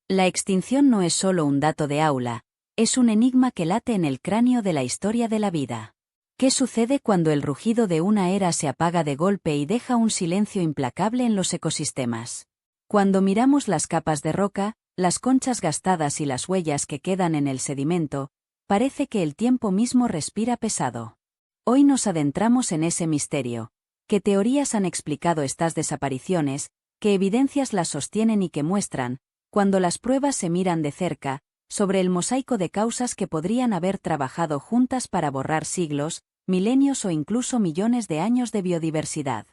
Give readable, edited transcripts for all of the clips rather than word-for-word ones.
La extinción no es solo un dato de aula, es un enigma que late en el cráneo de la historia de la vida. ¿Qué sucede cuando el rugido de una era se apaga de golpe y deja un silencio implacable en los ecosistemas? Cuando miramos las capas de roca, las conchas gastadas y las huellas que quedan en el sedimento, parece que el tiempo mismo respira pesado. Hoy nos adentramos en ese misterio. ¿Qué teorías han explicado estas desapariciones? ¿Qué evidencias las sostienen y que muestran, cuando las pruebas se miran de cerca, sobre el mosaico de causas que podrían haber trabajado juntas para borrar siglos, milenios o incluso millones de años de biodiversidad?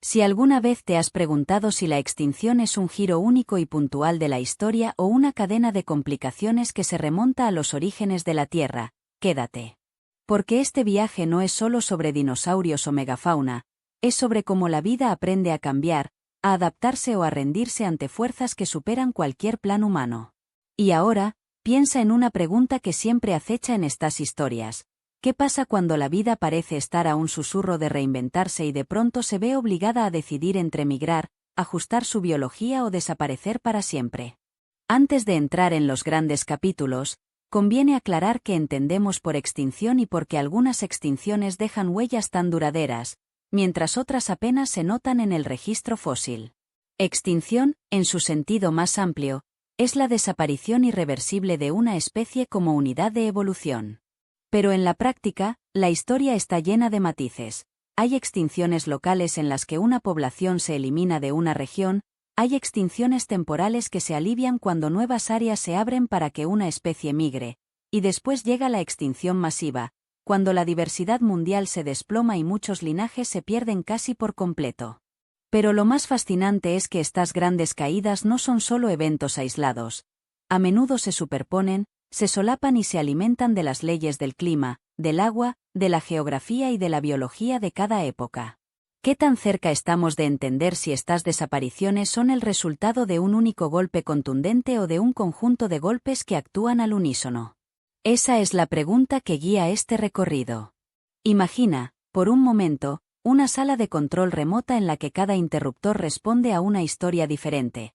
Si alguna vez te has preguntado si la extinción es un giro único y puntual de la historia o una cadena de complicaciones que se remonta a los orígenes de la Tierra, quédate. Porque este viaje no es solo sobre dinosaurios o megafauna, es sobre cómo la vida aprende a cambiar, a adaptarse o a rendirse ante fuerzas que superan cualquier plan humano. Y ahora, piensa en una pregunta que siempre acecha en estas historias. ¿Qué pasa cuando la vida parece estar a un susurro de reinventarse y de pronto se ve obligada a decidir entre migrar, ajustar su biología o desaparecer para siempre? Antes de entrar en los grandes capítulos, conviene aclarar qué entendemos por extinción y por qué algunas extinciones dejan huellas tan duraderas, mientras otras apenas se notan en el registro fósil. Extinción, en su sentido más amplio, es la desaparición irreversible de una especie como unidad de evolución. Pero en la práctica, la historia está llena de matices. Hay extinciones locales en las que una población se elimina de una región, hay extinciones temporales que se alivian cuando nuevas áreas se abren para que una especie migre, y después llega la extinción masiva, cuando la diversidad mundial se desploma y muchos linajes se pierden casi por completo. Pero lo más fascinante es que estas grandes caídas no son solo eventos aislados. A menudo se superponen, se solapan y se alimentan de las leyes del clima, del agua, de la geografía y de la biología de cada época. ¿Qué tan cerca estamos de entender si estas desapariciones son el resultado de un único golpe contundente o de un conjunto de golpes que actúan al unísono? Esa es la pregunta que guía este recorrido. Imagina, por un momento, una sala de control remota en la que cada interruptor responde a una historia diferente.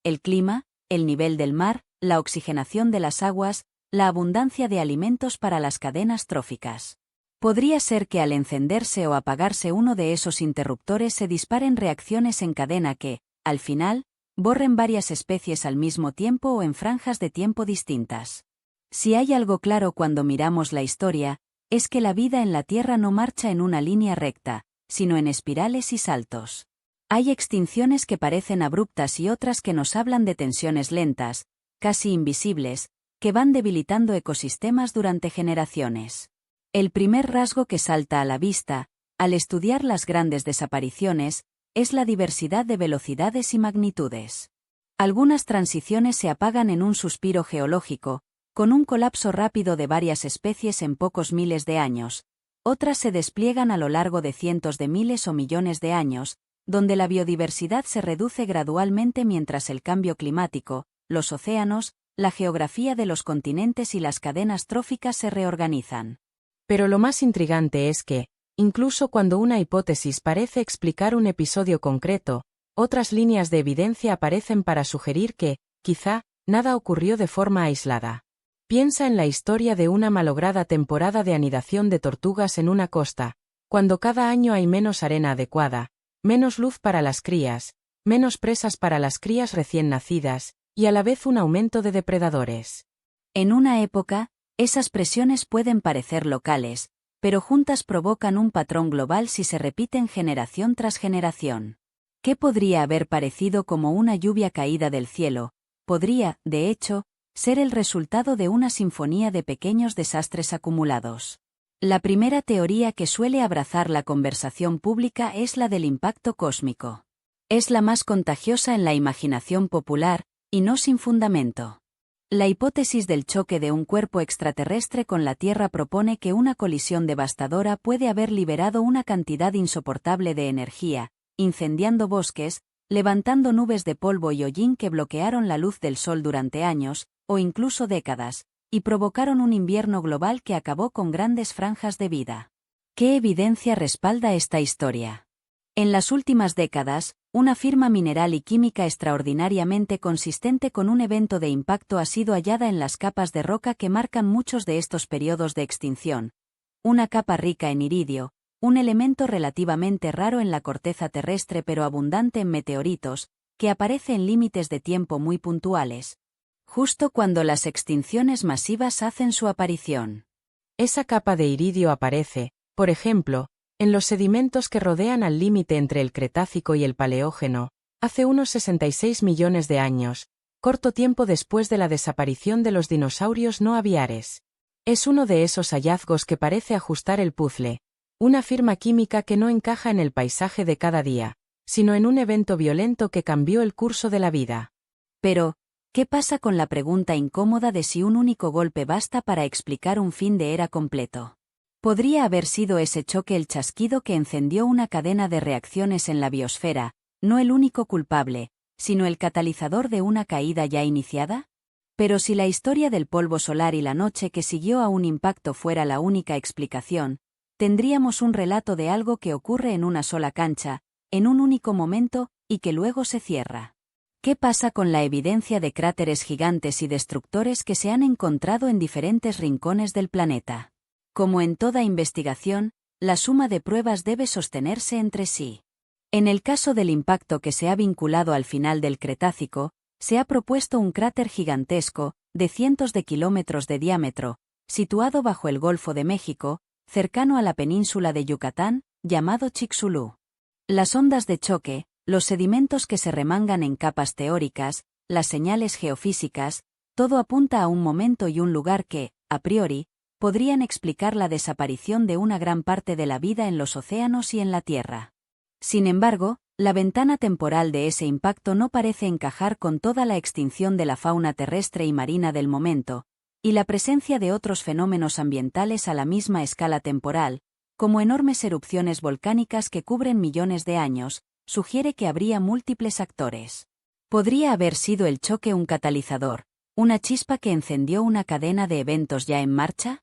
El clima, el nivel del mar, la oxigenación de las aguas, la abundancia de alimentos para las cadenas tróficas. Podría ser que al encenderse o apagarse uno de esos interruptores se disparen reacciones en cadena que, al final, borren varias especies al mismo tiempo o en franjas de tiempo distintas. Si hay algo claro cuando miramos la historia, es que la vida en la Tierra no marcha en una línea recta, sino en espirales y saltos. Hay extinciones que parecen abruptas y otras que nos hablan de tensiones lentas, casi invisibles, que van debilitando ecosistemas durante generaciones. El primer rasgo que salta a la vista, al estudiar las grandes desapariciones, es la diversidad de velocidades y magnitudes. Algunas transiciones se apagan en un suspiro geológico, con un colapso rápido de varias especies en pocos miles de años. Otras se despliegan a lo largo de cientos de miles o millones de años, donde la biodiversidad se reduce gradualmente mientras el cambio climático, los océanos, la geografía de los continentes y las cadenas tróficas se reorganizan. Pero lo más intrigante es que, incluso cuando una hipótesis parece explicar un episodio concreto, otras líneas de evidencia aparecen para sugerir que, quizá, nada ocurrió de forma aislada. Piensa en la historia de una malograda temporada de anidación de tortugas en una costa, cuando cada año hay menos arena adecuada, menos luz para las crías, menos presas para las crías recién nacidas, y a la vez un aumento de depredadores. En una época, esas presiones pueden parecer locales, pero juntas provocan un patrón global si se repiten generación tras generación. ¿Qué podría haber parecido como una lluvia caída del cielo? Podría, de hecho, ser el resultado de una sinfonía de pequeños desastres acumulados. La primera teoría que suele abrazar la conversación pública es la del impacto cósmico. Es la más contagiosa en la imaginación popular, y no sin fundamento. La hipótesis del choque de un cuerpo extraterrestre con la Tierra propone que una colisión devastadora puede haber liberado una cantidad insoportable de energía, incendiando bosques, levantando nubes de polvo y hollín que bloquearon la luz del sol durante años, o incluso décadas, y provocaron un invierno global que acabó con grandes franjas de vida. ¿Qué evidencia respalda esta historia? En las últimas décadas, una firma mineral y química extraordinariamente consistente con un evento de impacto ha sido hallada en las capas de roca que marcan muchos de estos periodos de extinción. Una capa rica en iridio, un elemento relativamente raro en la corteza terrestre pero abundante en meteoritos, que aparece en límites de tiempo muy puntuales, justo cuando las extinciones masivas hacen su aparición. Esa capa de iridio aparece, por ejemplo, en los sedimentos que rodean al límite entre el Cretácico y el Paleógeno, hace unos 66 millones de años, corto tiempo después de la desaparición de los dinosaurios no aviares. Es uno de esos hallazgos que parece ajustar el puzzle, una firma química que no encaja en el paisaje de cada día, sino en un evento violento que cambió el curso de la vida. Pero, ¿qué pasa con la pregunta incómoda de si un único golpe basta para explicar un fin de era completo? ¿Podría haber sido ese choque el chasquido que encendió una cadena de reacciones en la biosfera, no el único culpable, sino el catalizador de una caída ya iniciada? Pero si la historia del polvo solar y la noche que siguió a un impacto fuera la única explicación, tendríamos un relato de algo que ocurre en una sola cancha, en un único momento, y que luego se cierra. ¿Qué pasa con la evidencia de cráteres gigantes y destructores que se han encontrado en diferentes rincones del planeta? Como en toda investigación, la suma de pruebas debe sostenerse entre sí. En el caso del impacto que se ha vinculado al final del Cretácico, se ha propuesto un cráter gigantesco, de cientos de kilómetros de diámetro, situado bajo el Golfo de México, cercano a la península de Yucatán, llamado Chicxulub. Las ondas de choque, los sedimentos que se remangan en capas teóricas, las señales geofísicas, todo apunta a un momento y un lugar que, a priori, podrían explicar la desaparición de una gran parte de la vida en los océanos y en la Tierra. Sin embargo, la ventana temporal de ese impacto no parece encajar con toda la extinción de la fauna terrestre y marina del momento, y la presencia de otros fenómenos ambientales a la misma escala temporal, como enormes erupciones volcánicas que cubren millones de años, sugiere que habría múltiples actores. ¿Podría haber sido el choque un catalizador, una chispa que encendió una cadena de eventos ya en marcha?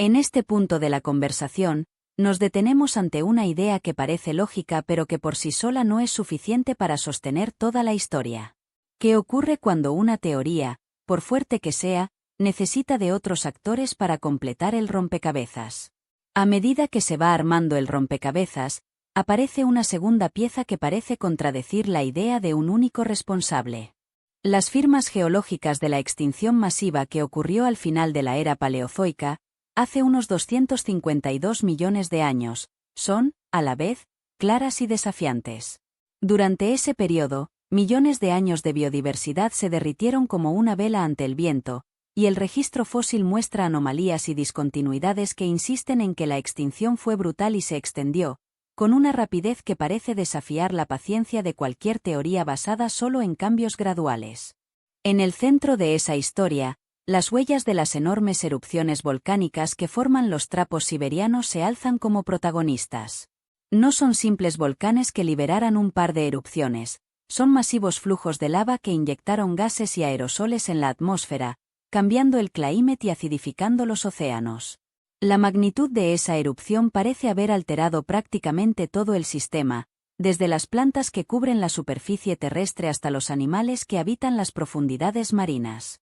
En este punto de la conversación, nos detenemos ante una idea que parece lógica pero que por sí sola no es suficiente para sostener toda la historia. ¿Qué ocurre cuando una teoría, por fuerte que sea, necesita de otros actores para completar el rompecabezas? A medida que se va armando el rompecabezas, aparece una segunda pieza que parece contradecir la idea de un único responsable. Las firmas geológicas de la extinción masiva que ocurrió al final de la era paleozoica, hace unos 252 millones de años, son, a la vez, claras y desafiantes. Durante ese periodo, millones de años de biodiversidad se derritieron como una vela ante el viento, y el registro fósil muestra anomalías y discontinuidades que insisten en que la extinción fue brutal y se extendió, con una rapidez que parece desafiar la paciencia de cualquier teoría basada solo en cambios graduales. En el centro de esa historia, las huellas de las enormes erupciones volcánicas que forman los trapos siberianos se alzan como protagonistas. No son simples volcanes que liberaran un par de erupciones, son masivos flujos de lava que inyectaron gases y aerosoles en la atmósfera, cambiando el climate y acidificando los océanos. La magnitud de esa erupción parece haber alterado prácticamente todo el sistema, desde las plantas que cubren la superficie terrestre hasta los animales que habitan las profundidades marinas.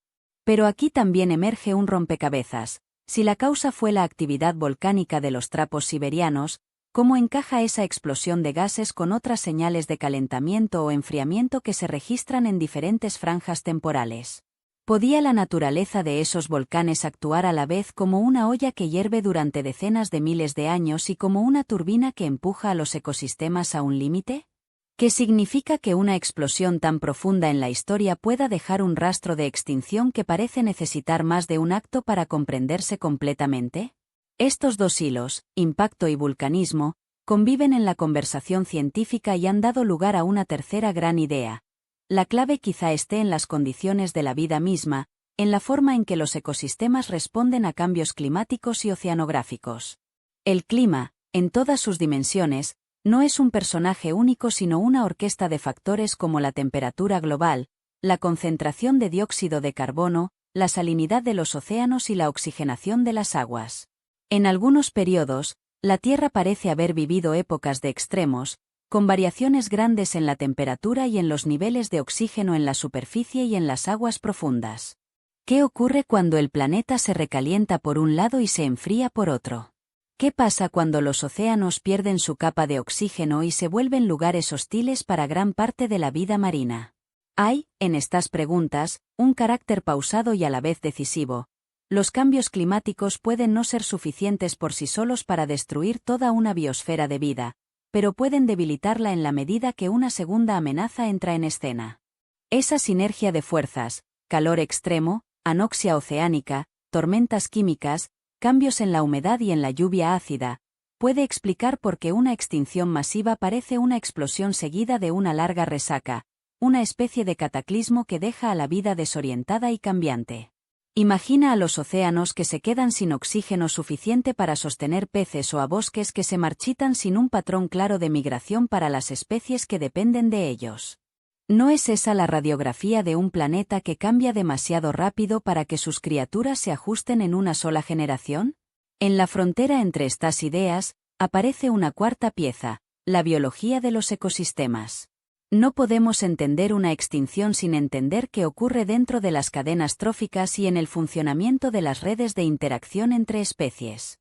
Pero aquí también emerge un rompecabezas. Si la causa fue la actividad volcánica de los trapos siberianos, ¿cómo encaja esa explosión de gases con otras señales de calentamiento o enfriamiento que se registran en diferentes franjas temporales? ¿Podía la naturaleza de esos volcanes actuar a la vez como una olla que hierve durante decenas de miles de años y como una turbina que empuja a los ecosistemas a un límite? ¿Qué significa que una explosión tan profunda en la historia pueda dejar un rastro de extinción que parece necesitar más de un acto para comprenderse completamente? Estos dos hilos, impacto y vulcanismo, conviven en la conversación científica y han dado lugar a una tercera gran idea. La clave quizá esté en las condiciones de la vida misma, en la forma en que los ecosistemas responden a cambios climáticos y oceanográficos. El clima, en todas sus dimensiones, no es un personaje único sino una orquesta de factores como la temperatura global, la concentración de dióxido de carbono, la salinidad de los océanos y la oxigenación de las aguas. En algunos periodos, la Tierra parece haber vivido épocas de extremos, con variaciones grandes en la temperatura y en los niveles de oxígeno en la superficie y en las aguas profundas. ¿Qué ocurre cuando el planeta se recalienta por un lado y se enfría por otro? ¿Qué pasa cuando los océanos pierden su capa de oxígeno y se vuelven lugares hostiles para gran parte de la vida marina? Hay, en estas preguntas, un carácter pausado y a la vez decisivo. Los cambios climáticos pueden no ser suficientes por sí solos para destruir toda una biosfera de vida, pero pueden debilitarla en la medida que una segunda amenaza entra en escena. Esa sinergia de fuerzas, calor extremo, anoxia oceánica, tormentas químicas, cambios en la humedad y en la lluvia ácida, puede explicar por qué una extinción masiva parece una explosión seguida de una larga resaca, una especie de cataclismo que deja a la vida desorientada y cambiante. Imagina a los océanos que se quedan sin oxígeno suficiente para sostener peces o a bosques que se marchitan sin un patrón claro de migración para las especies que dependen de ellos. ¿No es esa la radiografía de un planeta que cambia demasiado rápido para que sus criaturas se ajusten en una sola generación? En la frontera entre estas ideas, aparece una cuarta pieza, la biología de los ecosistemas. No podemos entender una extinción sin entender qué ocurre dentro de las cadenas tróficas y en el funcionamiento de las redes de interacción entre especies.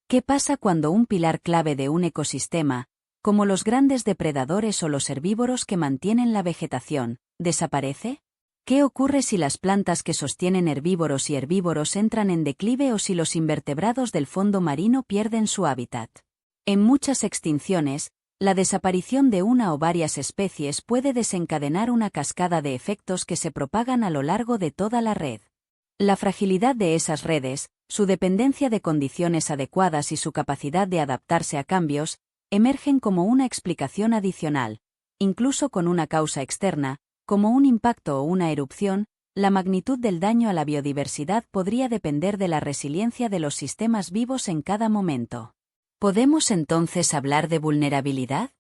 ¿Qué pasa cuando un pilar clave de un ecosistema, como los grandes depredadores o los herbívoros que mantienen la vegetación, desaparece? ¿Qué ocurre si las plantas que sostienen herbívoros y herbívoros entran en declive o si los invertebrados del fondo marino pierden su hábitat? En muchas extinciones, la desaparición de una o varias especies puede desencadenar una cascada de efectos que se propagan a lo largo de toda la red. La fragilidad de esas redes, su dependencia de condiciones adecuadas y su capacidad de adaptarse a cambios, emergen como una explicación adicional. Incluso con una causa externa, como un impacto o una erupción, la magnitud del daño a la biodiversidad podría depender de la resiliencia de los sistemas vivos en cada momento. ¿Podemos entonces hablar de vulnerabilidad?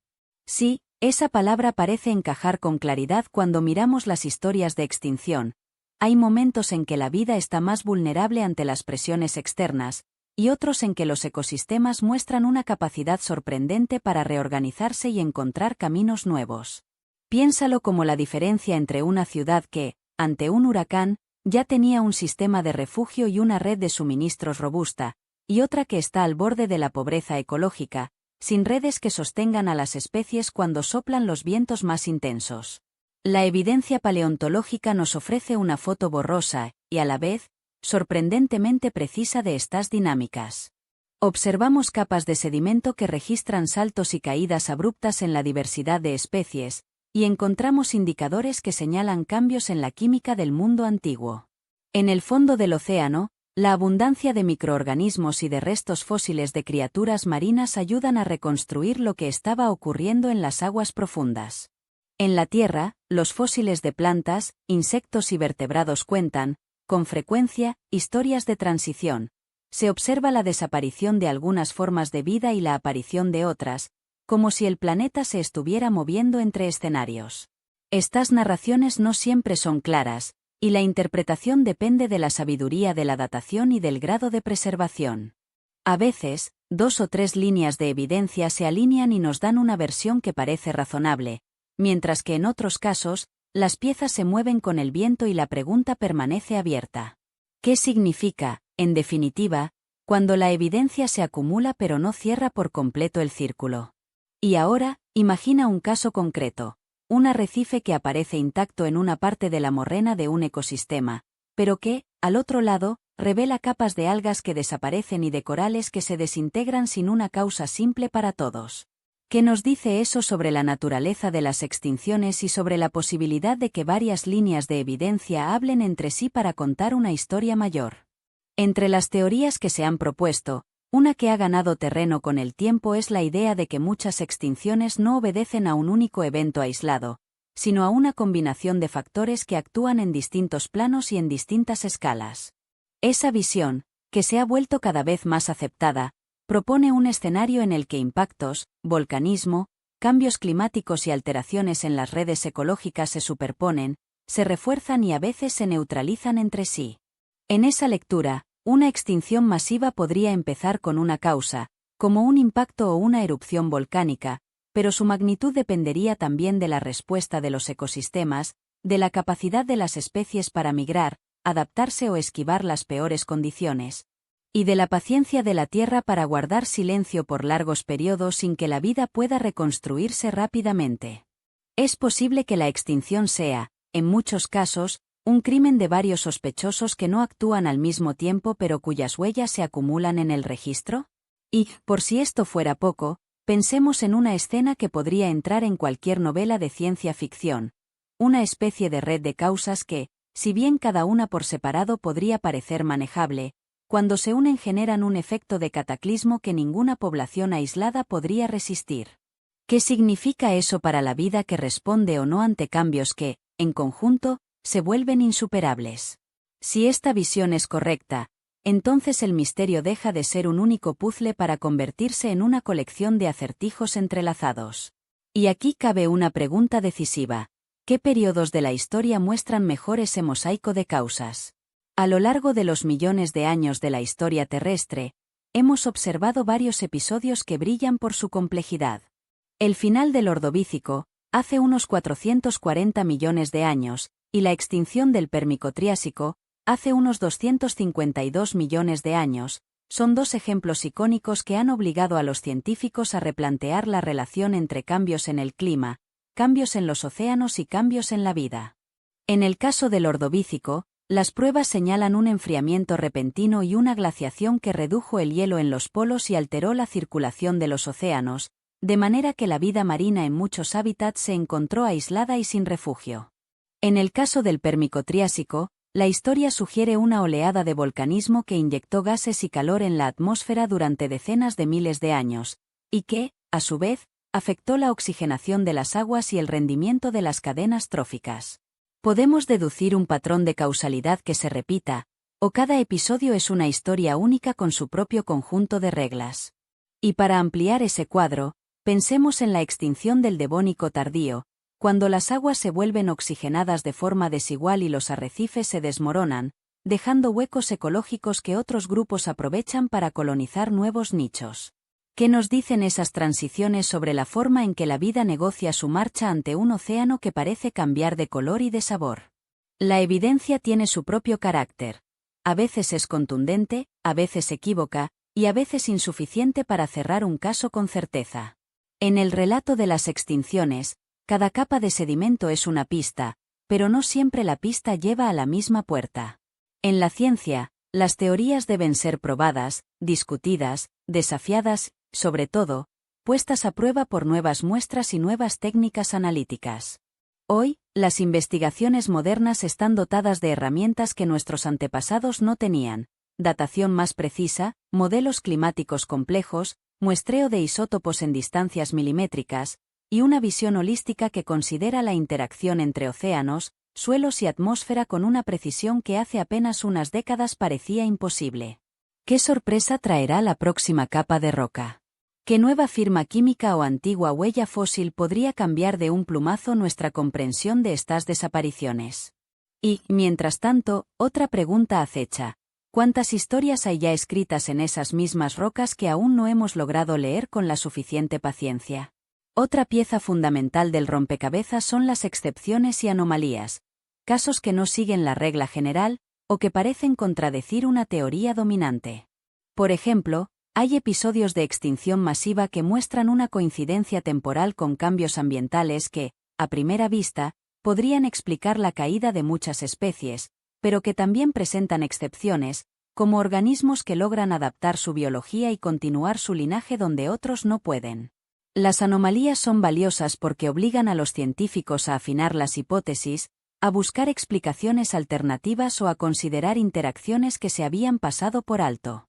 Sí, esa palabra parece encajar con claridad cuando miramos las historias de extinción. Hay momentos en que la vida está más vulnerable ante las presiones externas, y otros en que los ecosistemas muestran una capacidad sorprendente para reorganizarse y encontrar caminos nuevos. Piénsalo como la diferencia entre una ciudad que, ante un huracán, ya tenía un sistema de refugio y una red de suministros robusta, y otra que está al borde de la pobreza ecológica, sin redes que sostengan a las especies cuando soplan los vientos más intensos. La evidencia paleontológica nos ofrece una foto borrosa, y a la vez, sorprendentemente precisa de estas dinámicas. Observamos capas de sedimento que registran saltos y caídas abruptas en la diversidad de especies, y encontramos indicadores que señalan cambios en la química del mundo antiguo. En el fondo del océano, la abundancia de microorganismos y de restos fósiles de criaturas marinas ayudan a reconstruir lo que estaba ocurriendo en las aguas profundas. En la Tierra, los fósiles de plantas, insectos y vertebrados cuentan, con frecuencia, historias de transición. Se observa la desaparición de algunas formas de vida y la aparición de otras, como si el planeta se estuviera moviendo entre escenarios. Estas narraciones no siempre son claras, y la interpretación depende de la sabiduría de la datación y del grado de preservación. A veces, 2 o 3 líneas de evidencia se alinean y nos dan una versión que parece razonable, mientras que en otros casos, las piezas se mueven con el viento y la pregunta permanece abierta. ¿Qué significa, en definitiva, cuando la evidencia se acumula pero no cierra por completo el círculo? Y ahora, imagina un caso concreto. Un arrecife que aparece intacto en una parte de la morrena de un ecosistema, pero que, al otro lado, revela capas de algas que desaparecen y de corales que se desintegran sin una causa simple para todos. ¿Qué nos dice eso sobre la naturaleza de las extinciones y sobre la posibilidad de que varias líneas de evidencia hablen entre sí para contar una historia mayor? Entre las teorías que se han propuesto, una que ha ganado terreno con el tiempo es la idea de que muchas extinciones no obedecen a un único evento aislado, sino a una combinación de factores que actúan en distintos planos y en distintas escalas. Esa visión, que se ha vuelto cada vez más aceptada, propone un escenario en el que impactos, volcanismo, cambios climáticos y alteraciones en las redes ecológicas se superponen, se refuerzan y a veces se neutralizan entre sí. En esa lectura, una extinción masiva podría empezar con una causa, como un impacto o una erupción volcánica, pero su magnitud dependería también de la respuesta de los ecosistemas, de la capacidad de las especies para migrar, adaptarse o esquivar las peores condiciones, y de la paciencia de la Tierra para guardar silencio por largos periodos sin que la vida pueda reconstruirse rápidamente. Es posible que la extinción sea, en muchos casos, un crimen de varios sospechosos que no actúan al mismo tiempo pero cuyas huellas se acumulan en el registro. Y, por si esto fuera poco, pensemos en una escena que podría entrar en cualquier novela de ciencia ficción, una especie de red de causas que, si bien cada una por separado podría parecer manejable, cuando se unen generan un efecto de cataclismo que ninguna población aislada podría resistir. ¿Qué significa eso para la vida que responde o no ante cambios que, en conjunto, se vuelven insuperables? Si esta visión es correcta, entonces el misterio deja de ser un único puzzle para convertirse en una colección de acertijos entrelazados. Y aquí cabe una pregunta decisiva: ¿qué periodos de la historia muestran mejor ese mosaico de causas? A lo largo de los millones de años de la historia terrestre, hemos observado varios episodios que brillan por su complejidad. El final del Ordovícico, hace unos 440 millones de años, y la extinción del Permico-Triásico, hace unos 252 millones de años, son dos ejemplos icónicos que han obligado a los científicos a replantear la relación entre cambios en el clima, cambios en los océanos y cambios en la vida. En el caso del Ordovícico, las pruebas señalan un enfriamiento repentino y una glaciación que redujo el hielo en los polos y alteró la circulación de los océanos, de manera que la vida marina en muchos hábitats se encontró aislada y sin refugio. En el caso del Permico-Triásico, la historia sugiere una oleada de volcanismo que inyectó gases y calor en la atmósfera durante decenas de miles de años, y que, a su vez, afectó la oxigenación de las aguas y el rendimiento de las cadenas tróficas. Podemos deducir un patrón de causalidad que se repita, o cada episodio es una historia única con su propio conjunto de reglas. Y para ampliar ese cuadro, pensemos en la extinción del Devónico tardío, cuando las aguas se vuelven oxigenadas de forma desigual y los arrecifes se desmoronan, dejando huecos ecológicos que otros grupos aprovechan para colonizar nuevos nichos. ¿Qué nos dicen esas transiciones sobre la forma en que la vida negocia su marcha ante un océano que parece cambiar de color y de sabor? La evidencia tiene su propio carácter. A veces es contundente, a veces equívoca, y a veces insuficiente para cerrar un caso con certeza. En el relato de las extinciones, cada capa de sedimento es una pista, pero no siempre la pista lleva a la misma puerta. En la ciencia, las teorías deben ser probadas, discutidas, desafiadas, sobre todo, puestas a prueba por nuevas muestras y nuevas técnicas analíticas. Hoy, las investigaciones modernas están dotadas de herramientas que nuestros antepasados no tenían: datación más precisa, modelos climáticos complejos, muestreo de isótopos en distancias milimétricas, y una visión holística que considera la interacción entre océanos, suelos y atmósfera con una precisión que hace apenas unas décadas parecía imposible. ¿Qué sorpresa traerá la próxima capa de roca? ¿Qué nueva firma química o antigua huella fósil podría cambiar de un plumazo nuestra comprensión de estas desapariciones? Y, mientras tanto, otra pregunta acecha: ¿cuántas historias hay ya escritas en esas mismas rocas que aún no hemos logrado leer con la suficiente paciencia? Otra pieza fundamental del rompecabezas son las excepciones y anomalías, casos que no siguen la regla general, o que parecen contradecir una teoría dominante. Por ejemplo, hay episodios de extinción masiva que muestran una coincidencia temporal con cambios ambientales que, a primera vista, podrían explicar la caída de muchas especies, pero que también presentan excepciones, como organismos que logran adaptar su biología y continuar su linaje donde otros no pueden. Las anomalías son valiosas porque obligan a los científicos a afinar las hipótesis, a buscar explicaciones alternativas o a considerar interacciones que se habían pasado por alto.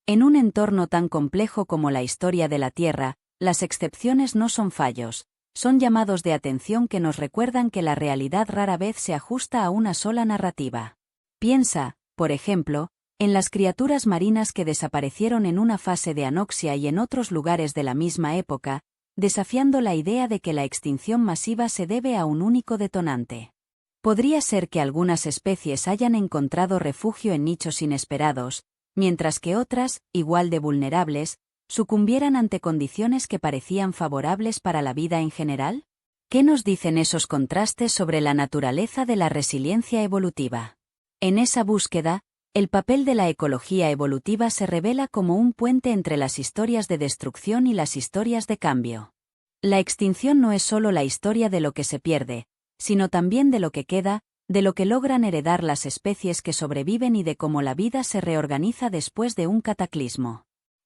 En un entorno tan complejo como la historia de la Tierra, las excepciones no son fallos, son llamados de atención que nos recuerdan que la realidad rara vez se ajusta a una sola narrativa. Piensa, por ejemplo, en las criaturas marinas que desaparecieron en una fase de anoxia y en otros lugares de la misma época, desafiando la idea de que la extinción masiva se debe a un único detonante. Podría ser que algunas especies hayan encontrado refugio en nichos inesperados, mientras que otras, igual de vulnerables, ¿Sucumbieran ante condiciones que parecían favorables para la vida en general? ¿Qué nos dicen esos contrastes sobre la naturaleza de la resiliencia evolutiva? En esa búsqueda, el papel de la ecología evolutiva se revela como un puente entre las historias de destrucción y las historias de cambio. La extinción no es solo la historia de lo que se pierde, sino también de lo que queda, de lo que logran heredar las especies que sobreviven y de cómo la vida se reorganiza después de un cataclismo.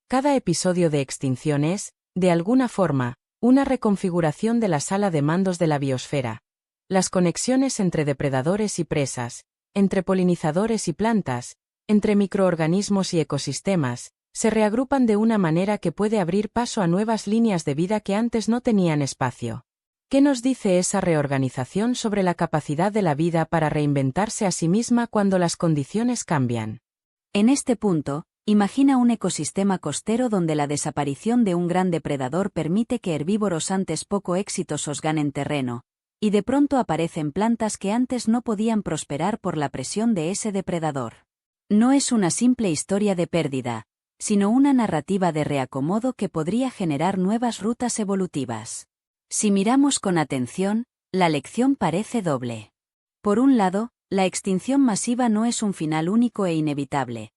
Cada episodio de extinción es, de alguna forma, una reconfiguración de la sala de mandos de la biosfera. Las conexiones entre depredadores y presas, entre polinizadores y plantas, entre microorganismos y ecosistemas, se reagrupan de una manera que puede abrir paso a nuevas líneas de vida que antes no tenían espacio. ¿Qué nos dice esa reorganización sobre la capacidad de la vida para reinventarse a sí misma cuando las condiciones cambian? En este punto, imagina un ecosistema costero donde la desaparición de un gran depredador permite que herbívoros antes poco exitosos ganen terreno, y de pronto aparecen plantas que antes no podían prosperar por la presión de ese depredador. No es una simple historia de pérdida, sino una narrativa de reacomodo que podría generar nuevas rutas evolutivas. Si miramos con atención, la lección parece doble. Por un lado, la extinción masiva no es un final único e inevitable.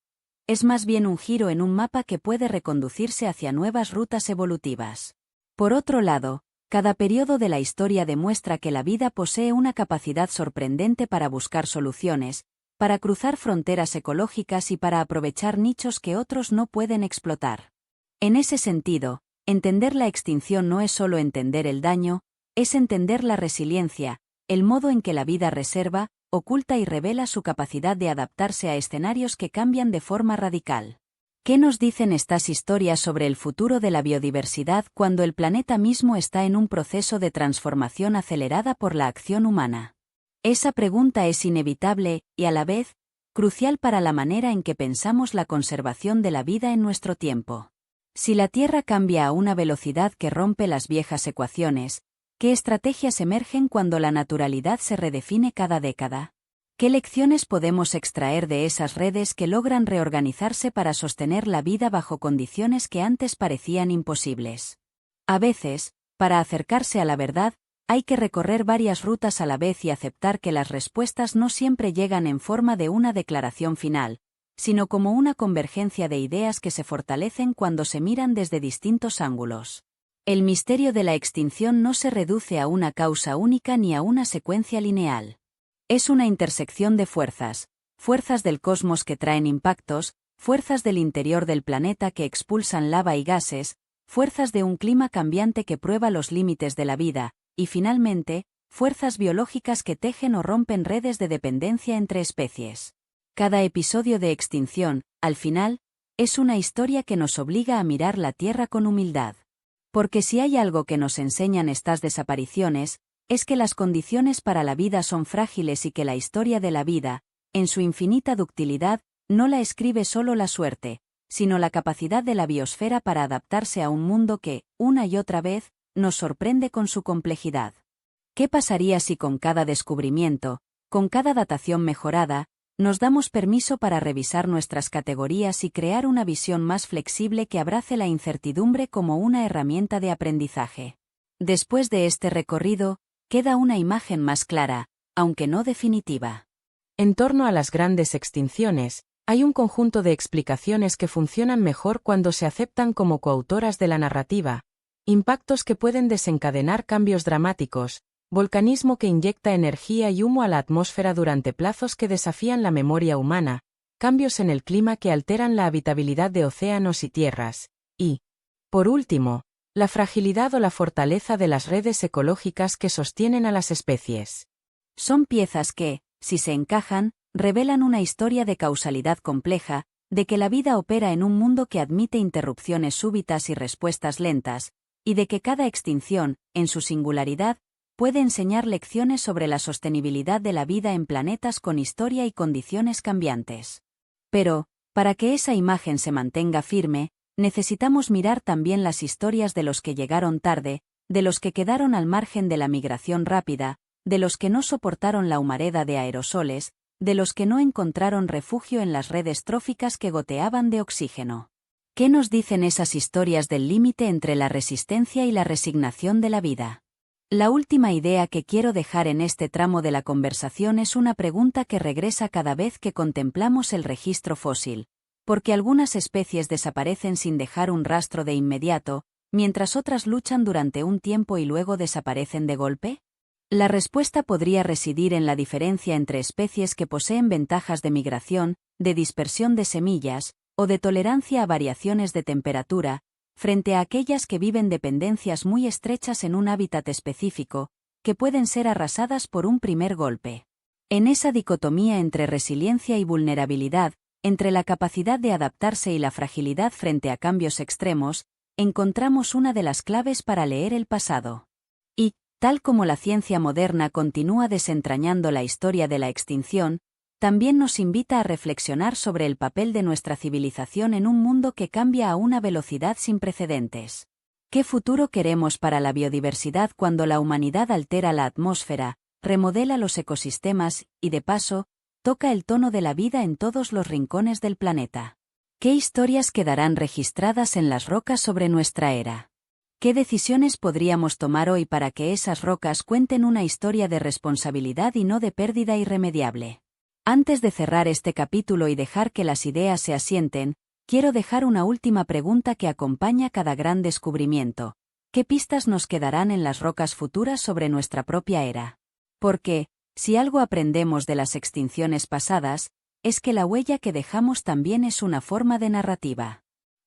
Es más bien un giro en un mapa que puede reconducirse hacia nuevas rutas evolutivas. Por otro lado, cada periodo de la historia demuestra que la vida posee una capacidad sorprendente para buscar soluciones, para cruzar fronteras ecológicas y para aprovechar nichos que otros no pueden explotar. En ese sentido, entender la extinción no es solo entender el daño, es entender la resiliencia, el modo en que la vida reserva, oculta y revela su capacidad de adaptarse a escenarios que cambian de forma radical. ¿Qué nos dicen estas historias sobre el futuro de la biodiversidad cuando el planeta mismo está en un proceso de transformación acelerada por la acción humana? Esa pregunta es inevitable, y a la vez, crucial para la manera en que pensamos la conservación de la vida en nuestro tiempo. Si la Tierra cambia a una velocidad que rompe las viejas ecuaciones, ¿qué estrategias emergen cuando la naturalidad se redefine cada década? ¿Qué lecciones podemos extraer de esas redes que logran reorganizarse para sostener la vida bajo condiciones que antes parecían imposibles? A veces, para acercarse a la verdad, hay que recorrer varias rutas a la vez y aceptar que las respuestas no siempre llegan en forma de una declaración final, sino como una convergencia de ideas que se fortalecen cuando se miran desde distintos ángulos. El misterio de la extinción no se reduce a una causa única ni a una secuencia lineal. Es una intersección de fuerzas, fuerzas del cosmos que traen impactos, fuerzas del interior del planeta que expulsan lava y gases, fuerzas de un clima cambiante que prueba los límites de la vida, y finalmente, fuerzas biológicas que tejen o rompen redes de dependencia entre especies. Cada episodio de extinción, al final, es una historia que nos obliga a mirar la Tierra con humildad. Porque si hay algo que nos enseñan estas desapariciones, es que las condiciones para la vida son frágiles y que la historia de la vida, en su infinita ductilidad, no la escribe solo la suerte, sino la capacidad de la biosfera para adaptarse a un mundo que, una y otra vez, nos sorprende con su complejidad. ¿Qué pasaría si con cada descubrimiento, con cada datación mejorada, nos damos permiso para revisar nuestras categorías y crear una visión más flexible que abrace la incertidumbre como una herramienta de aprendizaje? Después de este recorrido, queda una imagen más clara, aunque no definitiva. En torno a las grandes extinciones, hay un conjunto de explicaciones que funcionan mejor cuando se aceptan como coautoras de la narrativa, impactos que pueden desencadenar cambios dramáticos, volcanismo que inyecta energía y humo a la atmósfera durante plazos que desafían la memoria humana, cambios en el clima que alteran la habitabilidad de océanos y tierras, y, por último, la fragilidad o la fortaleza de las redes ecológicas que sostienen a las especies. Son piezas que, si se encajan, revelan una historia de causalidad compleja, de que la vida opera en un mundo que admite interrupciones súbitas y respuestas lentas, y de que cada extinción, en su singularidad, puede enseñar lecciones sobre la sostenibilidad de la vida en planetas con historia y condiciones cambiantes. Pero, para que esa imagen se mantenga firme, necesitamos mirar también las historias de los que llegaron tarde, de los que quedaron al margen de la migración rápida, de los que no soportaron la humareda de aerosoles, de los que no encontraron refugio en las redes tróficas que goteaban de oxígeno. ¿Qué nos dicen esas historias del límite entre la resistencia y la resignación de la vida? La última idea que quiero dejar en este tramo de la conversación es una pregunta que regresa cada vez que contemplamos el registro fósil. ¿Por qué algunas especies desaparecen sin dejar un rastro de inmediato, mientras otras luchan durante un tiempo y luego desaparecen de golpe? La respuesta podría residir en la diferencia entre especies que poseen ventajas de migración, de dispersión de semillas, o de tolerancia a variaciones de temperatura, frente a aquellas que viven dependencias muy estrechas en un hábitat específico, que pueden ser arrasadas por un primer golpe. En esa dicotomía entre resiliencia y vulnerabilidad, entre la capacidad de adaptarse y la fragilidad frente a cambios extremos, encontramos una de las claves para leer el pasado. Y, tal como la ciencia moderna continúa desentrañando la historia de la extinción, también nos invita a reflexionar sobre el papel de nuestra civilización en un mundo que cambia a una velocidad sin precedentes. ¿Qué futuro queremos para la biodiversidad cuando la humanidad altera la atmósfera, remodela los ecosistemas y, de paso, toca el tono de la vida en todos los rincones del planeta? ¿Qué historias quedarán registradas en las rocas sobre nuestra era? ¿Qué decisiones podríamos tomar hoy para que esas rocas cuenten una historia de responsabilidad y no de pérdida irremediable? Antes de cerrar este capítulo y dejar que las ideas se asienten, quiero dejar una última pregunta que acompaña cada gran descubrimiento. ¿Qué pistas nos quedarán en las rocas futuras sobre nuestra propia era? Porque, si algo aprendemos de las extinciones pasadas, es que la huella que dejamos también es una forma de narrativa.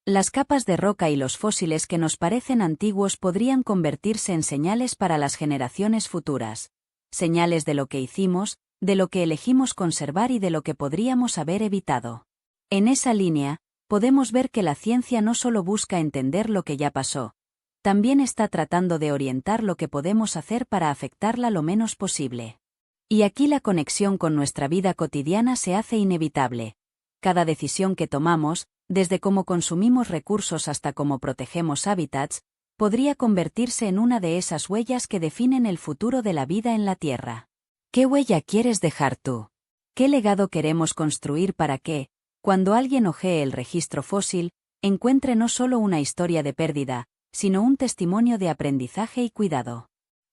Las capas de roca y los fósiles que nos parecen antiguos podrían convertirse en señales para las generaciones futuras. Señales de lo que hicimos, de lo que elegimos conservar y de lo que podríamos haber evitado. En esa línea, podemos ver que la ciencia no solo busca entender lo que ya pasó, también está tratando de orientar lo que podemos hacer para afectarla lo menos posible. Y aquí la conexión con nuestra vida cotidiana se hace inevitable. Cada decisión que tomamos, desde cómo consumimos recursos hasta cómo protegemos hábitats, podría convertirse en una de esas huellas que definen el futuro de la vida en la Tierra. ¿Qué huella quieres dejar tú? ¿Qué legado queremos construir para que, cuando alguien hojee el registro fósil, encuentre no solo una historia de pérdida, sino un testimonio de aprendizaje y cuidado?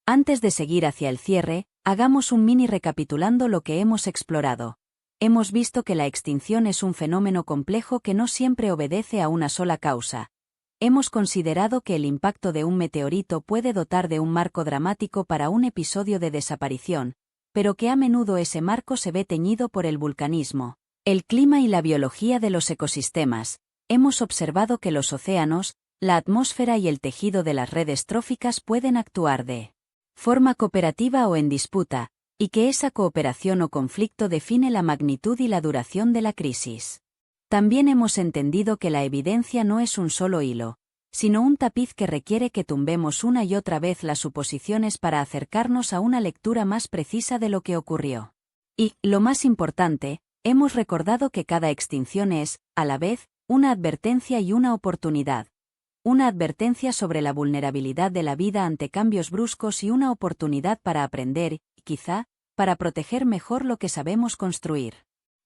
Antes de seguir hacia el cierre, hagamos un mini recapitulando lo que hemos explorado. Hemos visto que la extinción es un fenómeno complejo que no siempre obedece a una sola causa. Hemos considerado que el impacto de un meteorito puede dotar de un marco dramático para un episodio de desaparición, pero que a menudo ese marco se ve teñido por el vulcanismo, el clima y la biología de los ecosistemas. Hemos observado que los océanos, la atmósfera y el tejido de las redes tróficas pueden actuar de forma cooperativa o en disputa, y que esa cooperación o conflicto define la magnitud y la duración de la crisis. También hemos entendido que la evidencia no es un solo hilo, sino un tapiz que requiere que tumbemos una y otra vez las suposiciones para acercarnos a una lectura más precisa de lo que ocurrió. Y, lo más importante, hemos recordado que cada extinción es, a la vez, una advertencia y una oportunidad. Una advertencia sobre la vulnerabilidad de la vida ante cambios bruscos y una oportunidad para aprender, y, quizá, para proteger mejor lo que sabemos construir.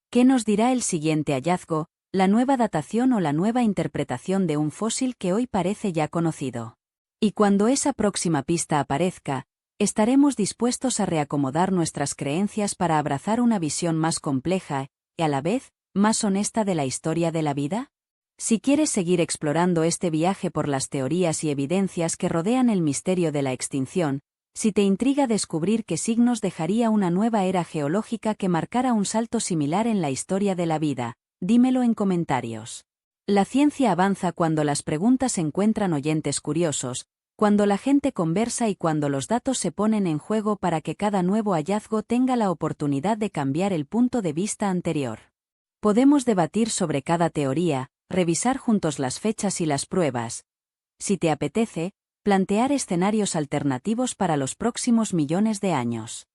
¿Qué nos dirá el siguiente hallazgo, la nueva datación o la nueva interpretación de un fósil que hoy parece ya conocido? Y cuando esa próxima pista aparezca, ¿estaremos dispuestos a reacomodar nuestras creencias para abrazar una visión más compleja y, a la vez, más honesta de la historia de la vida? Si quieres seguir explorando este viaje por las teorías y evidencias que rodean el misterio de la extinción, si te intriga descubrir qué signos dejaría una nueva era geológica que marcara un salto similar en la historia de la vida, dímelo en comentarios. La ciencia avanza cuando las preguntas encuentran oyentes curiosos, cuando la gente conversa y cuando los datos se ponen en juego para que cada nuevo hallazgo tenga la oportunidad de cambiar el punto de vista anterior. Podemos debatir sobre cada teoría, revisar juntos las fechas y las pruebas. Si te apetece, plantear escenarios alternativos para los próximos millones de años.